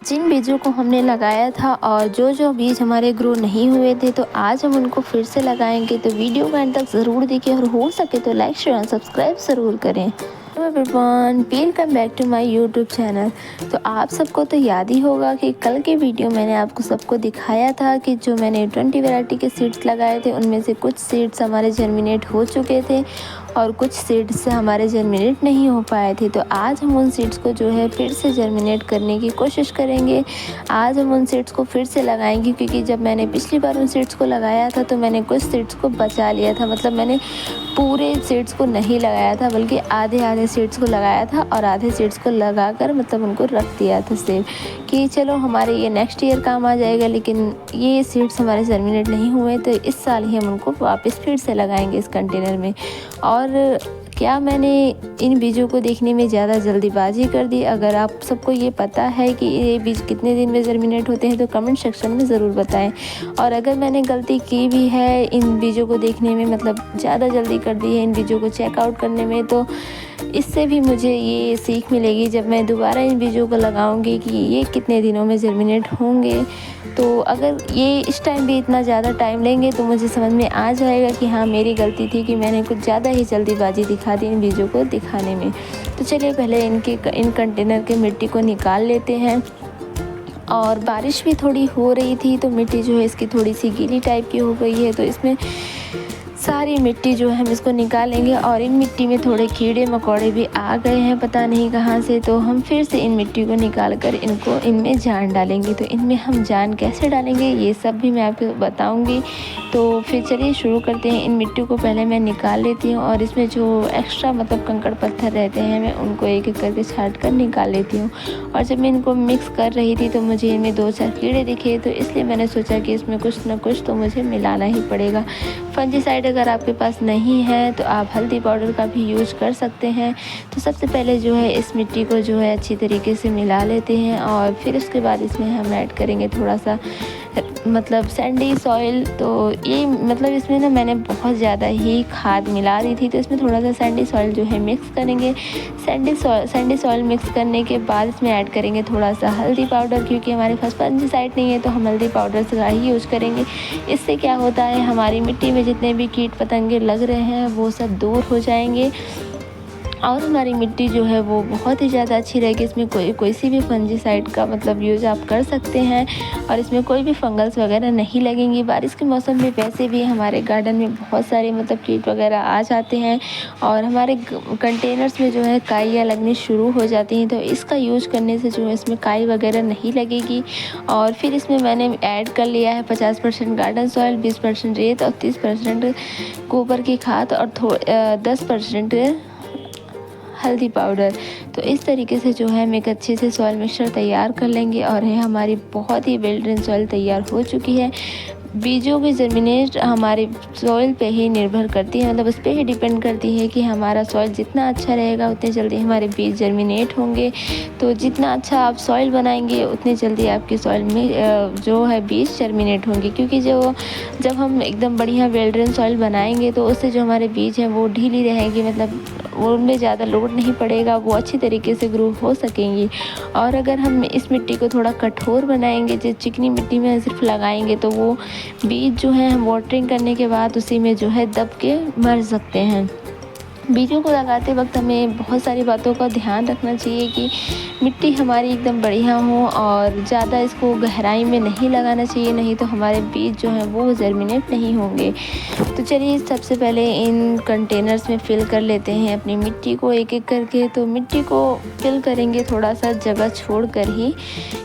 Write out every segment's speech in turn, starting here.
जिन बीजों को हमने लगाया था और जो बीज हमारे ग्रो नहीं हुए थे, तो आज हम उनको फिर से लगाएंगे। तो वीडियो को एंड तक ज़रूर देखिए और हो सके तो लाइक शेयर और सब्सक्राइब ज़रूर करें। Hello everyone, welcome back to my YouTube channel. तो आप सबको तो याद ही होगा कि कल के वीडियो मैंने आपको सबको दिखाया था कि जो मैंने 20 वैरायटी के सीड्स लगाए थे, उनमें से कुछ सीड्स हमारे जर्मिनेट हो चुके थे और कुछ सीड्स से हमारे जर्मिनेट नहीं हो पाए थे। तो आज हम उन सीड्स को जो है फिर से जर्मिनेट करने की कोशिश करेंगे। आज हम उन सीड्स को फिर से लगाएंगे, क्योंकि जब मैंने पिछली बार उन सीड्स को लगाया था तो मैंने कुछ सीड्स को बचा लिया था। मतलब मैंने पूरे सीड्स को नहीं लगाया था, बल्कि आधे आधे सीड्स को लगाया था और आधे सीड्स को लगाकर मतलब उनको रख दिया था सेव कि चलो हमारे ये नेक्स्ट ईयर काम आ जाएगा। लेकिन ये सीड्स हमारे जर्मिनेट नहीं हुए, तो इस साल ही हम उनको वापस फिर से लगाएंगे इस कंटेनर में। और क्या मैंने इन बीजों को देखने में ज़्यादा जल्दीबाजी कर दी? अगर आप सबको ये पता है कि ये बीज कितने दिन में जर्मिनेट होते हैं तो कमेंट सेक्शन में ज़रूर बताएं। और अगर मैंने गलती की भी है इन बीजों को देखने में, मतलब ज़्यादा जल्दी कर दी है इन बीजों को चेकआउट करने में, तो इससे भी मुझे ये सीख मिलेगी जब मैं दोबारा इन बीजों को लगाऊंगी कि ये कितने दिनों में जर्मिनेट होंगे। तो अगर ये इस टाइम भी इतना ज़्यादा टाइम लेंगे तो मुझे समझ में आ जाएगा कि हाँ, मेरी गलती थी कि मैंने कुछ ज़्यादा ही जल्दीबाजी दिखा दी इन बीजों को दिखाने में। तो चलिए पहले इन कंटेनर के मिट्टी को निकाल लेते हैं। और बारिश भी थोड़ी हो रही थी तो मिट्टी जो है इसकी थोड़ी सी गीली टाइप की हो गई है, तो इसमें सारी मिट्टी जो है हम इसको निकालेंगे। और इन मिट्टी में थोड़े कीड़े मकोड़े भी आ गए हैं पता नहीं कहाँ से, तो हम फिर से इन मिट्टी को निकाल कर इनको इनमें जान डालेंगे। तो इनमें हम जान कैसे डालेंगे ये सब भी मैं आपको बताऊंगी। तो फिर चलिए शुरू करते हैं। इन मिट्टी को पहले मैं निकाल लेती हूँ और इसमें जो एक्स्ट्रा मतलब कंकड़ पत्थर रहते हैं मैं उनको एक एक करके छाट कर निकाल लेती हूँ। और जब मैं इनको मिक्स कर रही थी तो मुझे इनमें 2-4 कीड़े दिखे, तो इसलिए मैंने सोचा कि इसमें कुछ ना कुछ तो मुझे मिलाना ही पड़ेगा। फंजीसाइड अगर आपके पास नहीं है तो आप हल्दी पाउडर का भी यूज कर सकते हैं। तो सबसे पहले जो है इस मिट्टी को जो है अच्छी तरीके से मिला लेते हैं और फिर उसके बाद इसमें हम ऐड करेंगे थोड़ा सा मतलब सैंडी सॉइल। तो ये मतलब इसमें ना मैंने बहुत ज़्यादा ही खाद मिला दी थी, तो इसमें थोड़ा सा सैंडी सॉइल जो है मिक्स करेंगे। सैंडी सॉइल मिक्स करने के बाद इसमें ऐड करेंगे थोड़ा सा हल्दी पाउडर, क्योंकि हमारे पास फंजीसाइड नहीं है तो हम हल्दी पाउडर का ही यूज़ करेंगे। इससे क्या होता है, हमारी मिट्टी में जितने भी कीट पतंगे लग रहे हैं वो सब दूर हो जाएंगे और हमारी मिट्टी जो है वो बहुत ही ज़्यादा अच्छी रहेगी। इसमें कोई सी भी फंजीसाइड का मतलब यूज़ आप कर सकते हैं और इसमें कोई भी फंगल्स वगैरह नहीं लगेंगी। बारिश के मौसम में वैसे भी हमारे गार्डन में बहुत सारे मतलब कीट वगैरह आ जाते हैं और हमारे कंटेनर्स में जो है काइयाँ लगनी शुरू हो जाती हैं। तो इसका यूज़ करने से जो है इसमें काई वगैरह नहीं लगेगी। और फिर इसमें मैंने ऐड कर लिया है 50% गार्डन सॉइल, 20% रेत और 30% गोबर की खाद और 10% हल्दी पाउडर। तो इस तरीके से जो है हम एक अच्छे से सॉइल मिक्सचर तैयार कर लेंगे और ये हमारी बहुत ही वेल ड्रेन सॉइल तैयार हो चुकी है। बीजों की जर्मिनेट हमारे सॉइल पे ही निर्भर करती है, मतलब उस पर ही डिपेंड करती है कि हमारा सॉइल जितना अच्छा रहेगा उतने जल्दी हमारे बीज जर्मिनेट होंगे। तो जितना अच्छा आप सॉइल बनाएंगे उतने जल्दी आपकी सॉइल में जो है बीज जर्मिनेट होंगे। क्योंकि जब हम एकदम बढ़िया वेल ड्रेन सॉइल बनाएंगे तो उससे जो हमारे बीज हैं वो ढीली रहेगी, मतलब उनमें ज़्यादा लोड नहीं पड़ेगा, वो अच्छी तरीके से ग्रो हो सकेंगी। और अगर हम इस मिट्टी को थोड़ा कठोर बनाएंगे, जो चिकनी मिट्टी में सिर्फ लगाएंगे, तो वो बीज जो है हम वाटरिंग करने के बाद उसी में जो है दब के मर सकते हैं। बीजों को लगाते वक्त हमें बहुत सारी बातों का ध्यान रखना चाहिए कि मिट्टी हमारी एकदम बढ़िया हो और ज़्यादा इसको गहराई में नहीं लगाना चाहिए, नहीं तो हमारे बीज जो हैं वो जर्मिनेट नहीं होंगे। तो चलिए सबसे पहले इन कंटेनर्स में फिल कर लेते हैं अपनी मिट्टी को एक एक करके। तो मिट्टी को फिल करेंगे थोड़ा सा जगह छोड़ कर ही,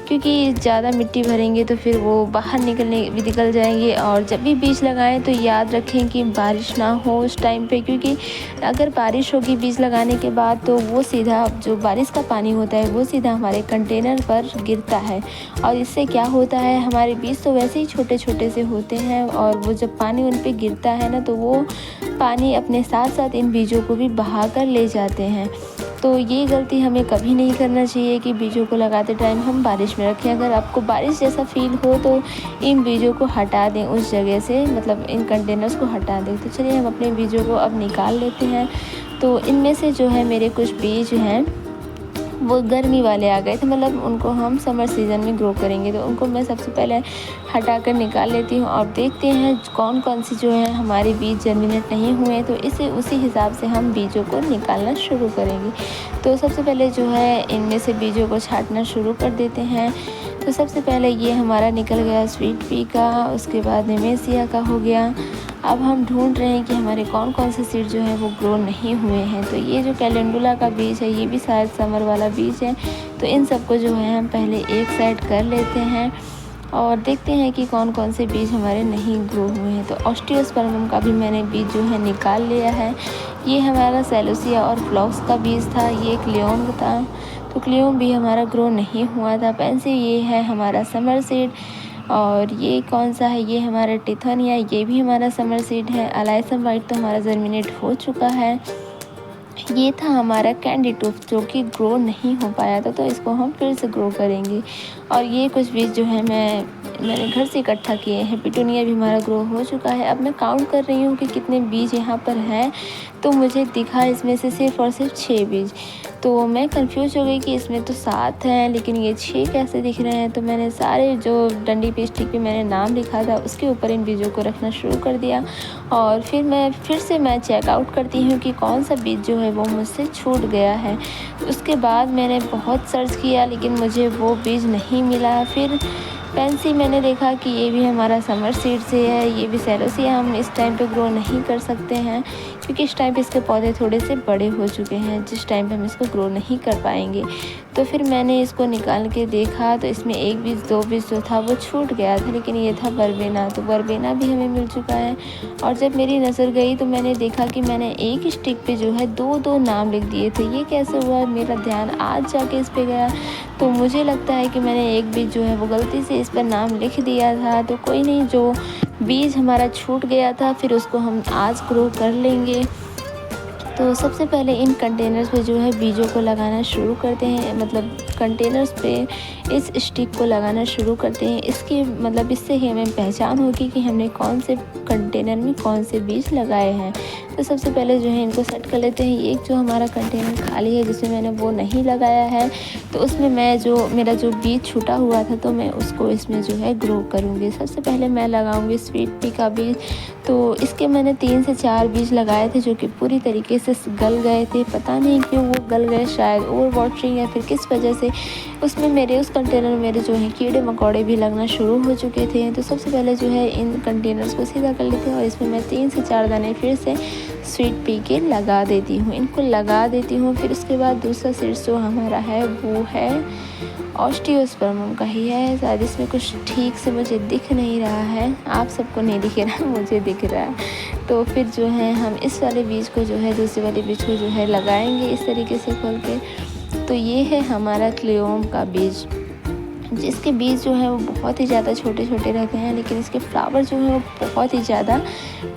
क्योंकि ज़्यादा मिट्टी भरेंगे तो फिर वो बाहर निकल जाएंगे। और जब भी बीज लगाएं तो याद रखें कि बारिश ना हो उस टाइम पे, क्योंकि अगर बारिश होगी बीज लगाने के बाद तो वो सीधा जो बारिश का पानी होता है वो सीधा हमारे कंटेनर पर गिरता है। और इससे क्या होता है, हमारे बीज तो वैसे ही छोटे छोटे से होते हैं और वो जब पानी उन पे गिरता है ना, तो वो पानी अपने साथ साथ इन बीजों को भी बहा कर ले जाते हैं। तो ये गलती हमें कभी नहीं करना चाहिए कि बीजों को लगाते टाइम हम बारिश में रखें। अगर आपको बारिश जैसा फील हो तो इन बीजों को हटा दें उस जगह से, मतलब इन कंटेनर्स को हटा दें। तो चलिए हम अपने बीजों को अब निकाल लेते हैं। तो इनमें से जो है मेरे कुछ बीज हैं वो गर्मी वाले आ गए थे, मतलब उनको हम समर सीज़न में ग्रो करेंगे। तो उनको मैं सबसे पहले हटा कर निकाल लेती हूँ और देखते हैं कौन कौन सी जो है हमारे बीज जर्मिनेट नहीं हुए, तो इसे उसी हिसाब से हम बीजों को निकालना शुरू करेंगे। तो सबसे पहले जो है इनमें से बीजों को छांटना शुरू कर देते हैं। तो सबसे पहले ये हमारा निकल गया स्वीट पी का, उसके बाद नेमेसिया का हो गया। अब हम ढूंढ रहे हैं कि हमारे कौन कौन से सीड जो है वो ग्रो नहीं हुए हैं। तो ये जो कैलेंडुला का बीज है ये भी शायद समर वाला बीज है। तो इन सबको जो है हम पहले एक साइड कर लेते हैं और देखते हैं कि कौन कौन से बीज हमारे नहीं ग्रो हुए हैं। तो ऑस्टियोस्पर्मम का भी मैंने बीज जो है निकाल लिया है। ये हमारा सेलोसिया और फ्लॉक्स का बीज था, ये क्लियोम था। तो क्लियोम भी हमारा ग्रो नहीं हुआ था। पेंसी ये है हमारा समर सीड। और ये कौन सा है, ये हमारा टिथोनिया, ये भी हमारा समर सीड है। अलाइसम वाइट तो हमारा जर्मिनेट हो चुका है। ये था हमारा कैंडी टूथ जो कि ग्रो नहीं हो पाया था, तो इसको हम फिर से ग्रो करेंगे। और ये कुछ बीज जो है मैंने घर से इकट्ठा किए हैं। पिटूनिया भी हमारा ग्रो हो चुका है। अब मैं काउंट कर रही हूँ कि कितने बीज यहाँ पर हैं, तो मुझे दिखा इसमें से सिर्फ और सिर्फ 6 बीज। तो मैं कंफ्यूज हो गई कि इसमें तो 7 हैं लेकिन ये 6 कैसे दिख रहे हैं। तो मैंने सारे जो डंडी पे स्टिक पे मैंने नाम लिखा था उसके ऊपर इन बीजों को रखना शुरू कर दिया। और फिर से मैं चेकआउट करती हूँ कि कौन सा बीज जो है वो मुझसे छूट गया है। उसके बाद मैंने बहुत सर्च किया लेकिन मुझे वो बीज नहीं मिला। फिर पेंसी मैंने देखा कि ये भी हमारा समर सीड से है, ये भी सेलोसिया हम इस टाइम पे ग्रो नहीं कर सकते हैं क्योंकि इस टाइम पे इसके पौधे थोड़े से बड़े हो चुके हैं, जिस टाइम पे हम इसको ग्रो नहीं कर पाएंगे। तो फिर मैंने इसको निकाल के देखा तो इसमें 1 बीज 2 बीज जो था वो छूट गया था, लेकिन ये था वर्बेना। तो वर्बेना भी हमें मिल चुका है। और जब मेरी नज़र गई तो मैंने देखा कि मैंने एक स्टिक पे जो है 2-2 नाम लिख दिए थे। ये कैसे हुआ, मेरा ध्यान आज जाके इस पे गया। तो मुझे लगता है कि मैंने एक बीज जो है वो गलती से इस पर नाम लिख दिया था। तो कोई नहीं, जो बीज हमारा छूट गया था फिर उसको हम आज ग्रो कर लेंगे। तो सबसे पहले इन कंटेनर्स पे जो है बीजों को लगाना शुरू करते हैं, मतलब कंटेनर्स पे इस स्टिक को लगाना शुरू करते हैं। इसकी मतलब इससे ही हमें पहचान होगी कि हमने कौन से कंटेनर में कौन से बीज लगाए हैं। तो सबसे पहले जो है इनको सेट कर लेते हैं। एक जो हमारा कंटेनर खाली है जिसमें मैंने वो नहीं लगाया है, तो उसमें मेरा जो बीज छूटा हुआ था तो मैं उसको इसमें जो है ग्रो करूँगी। सबसे पहले मैं लगाऊंगी स्वीट पी का बीज। तो इसके मैंने 3 से 4 बीज लगाए थे जो कि पूरी तरीके से गल गए थे। पता नहीं क्यों वो गल गए, शायद ओवर वाटरिंग या फिर किस वजह से उसमें उस कंटेनर में मेरे जो है कीड़े मकोड़े भी लगना शुरू हो चुके थे। तो सबसे पहले जो है इन कंटेनर्स को सीधा कर लेते हैं और इसमें मैं 3 से 4 दाने फिर से स्वीट पी के लगा देती हूँ, इनको लगा देती हूँ। फिर उसके बाद दूसरा सीड्स जो हमारा है वो है ऑस्टियोस्पर्मम का ही है। शायद इसमें कुछ ठीक से मुझे दिख नहीं रहा है, आप सबको नहीं दिख रहा, मुझे दिख रहा है। तो फिर जो है हम इस वाले बीज को जो है दूसरे वाले बीज को जो है लगाएंगे इस तरीके से खोल के। तो ये है हमारा क्लियोम का बीज, जिसके बीज जो है वो बहुत ही ज़्यादा छोटे छोटे रहते हैं, लेकिन इसके फ्लावर जो है वो बहुत ही ज़्यादा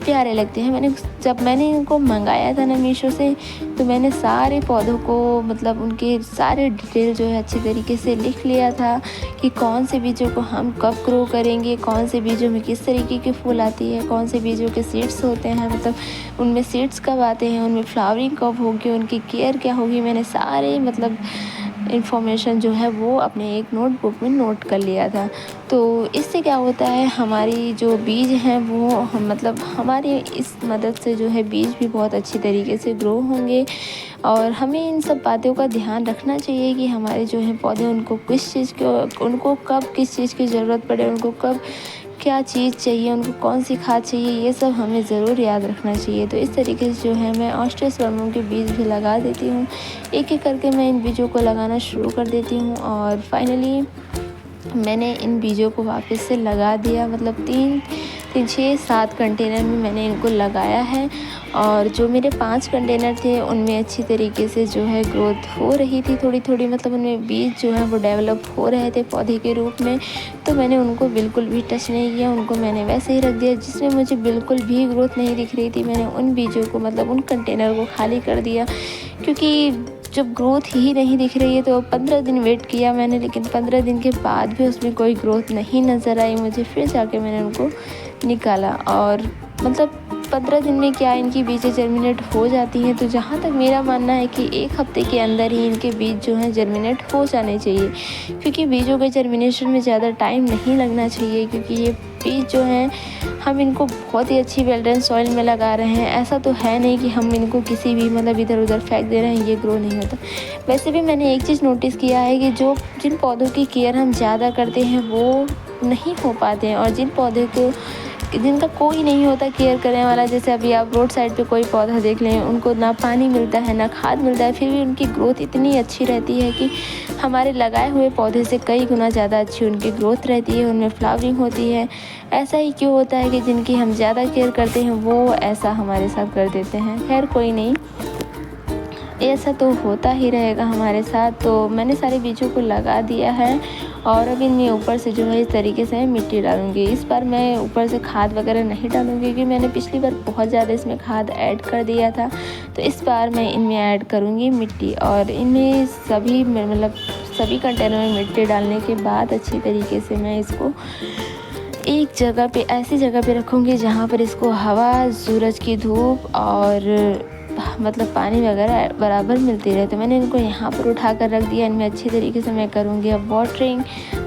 प्यारे लगते हैं। जब मैंने इनको मंगाया था ना मीशो से, तो मैंने सारे पौधों को मतलब उनके सारे डिटेल जो है अच्छी तरीके से लिख लिया था कि कौन से बीजों को हम कब ग्रो करेंगे, कौन से बीजों में किस तरीके के फूल आती है, कौन से बीजों के सीड्स होते हैं, मतलब उनमें सीड्स कब आते हैं, उनमें फ्लावरिंग कब होगी, उनकी केयर क्या होगी। मैंने सारे मतलब इन्फॉर्मेशन जो है वो अपने एक नोटबुक में नोट कर लिया था। तो इससे क्या होता है, हमारी जो बीज हैं वो मतलब हमारी इस मदद से जो है बीज भी बहुत अच्छी तरीके से ग्रो होंगे। और हमें इन सब बातों का ध्यान रखना चाहिए कि हमारे जो है पौधे उनको कब किस चीज़ की ज़रूरत पड़े, उनको कब क्या चीज़ चाहिए, उनको कौन सी खाद चाहिए, ये सब हमें ज़रूर याद रखना चाहिए। तो इस तरीके से जो है मैं ऑस्टियोस्पर्मम के बीज भी लगा देती हूँ। एक एक करके मैं इन बीजों को लगाना शुरू कर देती हूँ और फाइनली मैंने इन बीजों को वापस से लगा दिया। मतलब 6-7 कंटेनर में मैंने इनको लगाया है और जो मेरे 5 कंटेनर थे उनमें अच्छी तरीके से जो है ग्रोथ हो रही थी थोड़ी थोड़ी, मतलब उनमें बीज जो है वो डेवलप हो रहे थे पौधे के रूप में। तो मैंने उनको बिल्कुल भी टच नहीं किया, उनको मैंने वैसे ही रख दिया। जिसमें मुझे बिल्कुल भी ग्रोथ नहीं दिख रही थी मैंने उन बीजों को मतलब उन कंटेनर को खाली कर दिया, क्योंकि जब ग्रोथ ही नहीं दिख रही है तो 15 दिन वेट किया मैंने, लेकिन 15 दिन के बाद भी उसमें कोई ग्रोथ नहीं नज़र आई मुझे। फिर जाके मैंने उनको निकाला और मतलब 15 दिन में क्या इनकी बीजें जर्मिनेट हो जाती हैं। तो जहाँ तक मेरा मानना है कि 1 हफ्ते के अंदर ही इनके बीज जो हैं जर्मिनेट हो जाने चाहिए, क्योंकि बीजों के जर्मिनेशन में ज़्यादा टाइम नहीं लगना चाहिए, क्योंकि ये बीज जो हैं हम इनको बहुत ही अच्छी वेल ड्रेन सॉइल में लगा रहे हैं। ऐसा तो है नहीं कि हम इनको किसी भी मतलब इधर उधर फेंक दे रहे हैं, ये ग्रो नहीं होता। वैसे भी मैंने एक चीज़ नोटिस किया है कि जिन पौधों की केयर हम ज़्यादा करते हैं वो नहीं हो पाते हैं, और जिन पौधे को जिनका कोई नहीं होता केयर करने वाला, जैसे अभी आप रोड साइड पे कोई पौधा देख लें, उनको ना पानी मिलता है ना खाद मिलता है, फिर भी उनकी ग्रोथ इतनी अच्छी रहती है कि हमारे लगाए हुए पौधे से कई गुना ज़्यादा अच्छी उनकी ग्रोथ रहती है, उनमें फ्लावरिंग होती है। ऐसा ही क्यों होता है कि जिनकी हम ज़्यादा केयर करते हैं वो ऐसा हमारे साथ कर देते हैं। खैर कोई नहीं, ऐसा तो होता ही रहेगा हमारे साथ। तो मैंने सारे बीजों को लगा दिया है, और अब इनमें ऊपर से जो है इस तरीके से मिट्टी डालूंगी। इस बार मैं ऊपर से खाद वगैरह नहीं डालूंगी, क्योंकि मैंने पिछली बार बहुत ज़्यादा इसमें खाद ऐड कर दिया था। तो इस बार मैं इनमें ऐड करूँगी मिट्टी, और इनमें सभी कंटेनर में मिट्टी डालने के बाद अच्छी तरीके से मैं इसको एक जगह पे, ऐसी जगह पे रखूँगी जहाँ पर इसको हवा, सूरज की धूप और पानी वगैरह बराबर मिलती रहे। तो मैंने इनको यहाँ पर उठा कर रख दिया। इनमें अच्छी तरीके से मैं करूँगी अब वाटरिंग।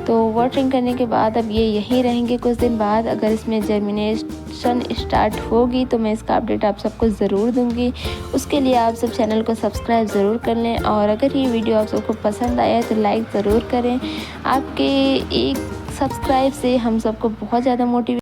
तो वाटरिंग करने के बाद अब ये यहीं रहेंगे कुछ दिन बाद। अगर इसमें जर्मिनेशन स्टार्ट होगी तो मैं इसका अपडेट आप सबको ज़रूर दूँगी। उसके लिए आप सब चैनल को सब्सक्राइब ज़रूर कर लें, और अगर ये वीडियो आप सबको पसंद आया तो लाइक ज़रूर करें। आपके एक सब्सक्राइब से हम सबको बहुत ज़्यादा मोटिवेट